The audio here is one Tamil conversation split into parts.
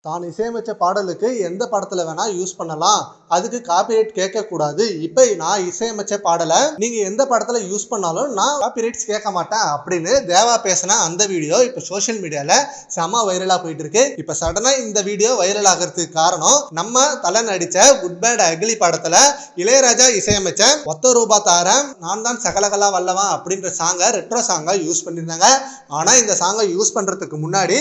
தான் இசையமைச்ச பாடலுக்கு எந்த படத்துல வேணா யூஸ் பண்ணலாம், அதுக்கு காப்பிரைட் கேட்கக்கூடாது. இப்போ நான் இசையமைச்ச பாடலை நீங்க எந்த படத்துல யூஸ் பண்ணாலும் நான் காப்பிரைட்ஸ் கேட்க மாட்டேன் அப்படின்னு தேவா பேசின அந்த வீடியோ இப்போ சோஷியல் மீடியால செம வைரலா போயிட்டு இருக்கு. இப்போ சடனா இந்த வீடியோ வைரல் ஆகிறதுக்கு காரணம் நம்ம தலை நடிச்ச குட் பேட் அக்லி படத்துல இளையராஜா இசையமைச்ச ஒத்த ரூபா தாரம் நான் தான் சகலகலா வல்லவன் அப்படின்ற சாங்கை ரெட்ரோ சாங்கா யூஸ் பண்ணியிருந்தாங்க. ஆனா இந்த சாங்கை யூஸ் பண்றதுக்கு முன்னாடி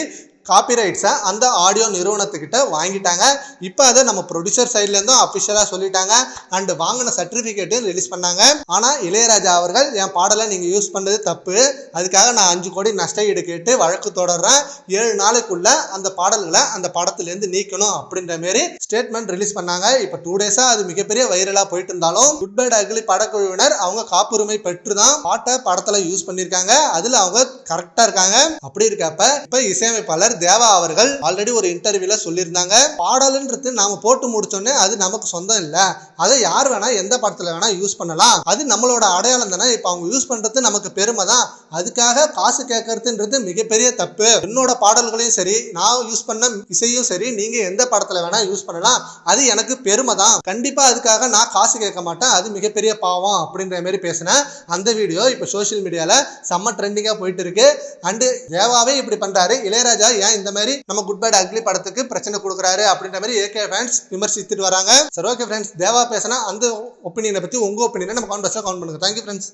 காப்பிரைட்ஸை அந்த ஆடியோ நிறுவனத்துக்கிட்ட வாங்கிட்டாங்க. இப்போ அதை நம்ம ப்ரொடியூசர் சைட்லேருந்தும் அஃபிஷியலாக சொல்லிட்டாங்க. அண்டு வாங்கின சர்டிஃபிகேட்டும் ரிலீஸ் பண்ணாங்க. ஆனால் இளையராஜா அவர்கள் என் பாடலை நீங்கள் யூஸ் பண்ணுறது தப்பு, அதுக்காக நான் 5 கோடி நஷ்ட ஈடு கேட்டு வழக்கு தொடர்றேன், 7 நாளுக்குள்ள அந்த பாடல்களை அந்த படத்துலேருந்து நீக்கணும் அப்படின்ற மாரி ஸ்டேட்மெண்ட் ரிலீஸ் பண்ணாங்க. இப்போ 2 டேஸாக அது மிகப்பெரிய வைரலாக போயிட்டு இருந்தாலும் குட் பேட் அக்லி படக்குழுவினர் அவங்க காப்புரிமை பெற்று தான் பாட்டை படத்தில் யூஸ் பண்ணியிருக்காங்க. அதில் அவங்க கரெக்டாக இருக்காங்க. அப்படி இருக்கப்ப இப்போ இசையமைப்பாளர் தேவா அவர்கள் ஆல்ரெடி ஒரு இன்டர்வியூல சொல்லியிருந்தாங்க, பாடல்ன்றது நாம போட்டு முடிச்சோன்னே அது நமக்கு சொந்தம் இல்லை, அதை யார் வேணா எந்த படத்துல வேணா யூஸ் பண்ணலாம், அது நம்மளோட அடையாளம் தானே, இப்போ அவங்க யூஸ் பண்றது நமக்கு பெருமை தான், அதுக்காக காசு கேட்கறதுன்றது மிகப்பெரிய தப்பு, என்னோட பாடல்களையும் சரி நான் யூஸ் பண்ண இசையும் சரி நீங்க எந்த படத்துல வேணா யூஸ் பண்ணலாம், அது எனக்கு பெருமை தான், கண்டிப்பா அதுக்காக நான் காசு கேட்க மாட்டேன், அது மிகப்பெரிய பாவம் அப்படின்ற மாதிரி பேசினேன். அந்த வீடியோ இப்போ சோஷியல் மீடியால செம்ம ட்ரெண்டிங்கா போயிட்டு இருக்கு. அண்டு தேவாவே இப்படி பண்றாரு, இளையராஜா ஏன் இந்த மாதிரி நம்ம குட் பேட் அக்லி படத்துக்கு பிரச்சனை கொடுக்குறாரு அப்படின்ற மாதிரி ஏகே ஃபேன்ஸ் விமர்சித்துட்டு வராங்க. சரி, ஓகே ஃப்ரெண்ட்ஸ், தேவா பேசினா அந்த ஒப்பீனியனை பத்தி உங்க ஒப்பீனியனை நம்ம கமெண்ட் பாக்ஸ்ல கமெண்ட் பண்ணுங்க. Thank you friends.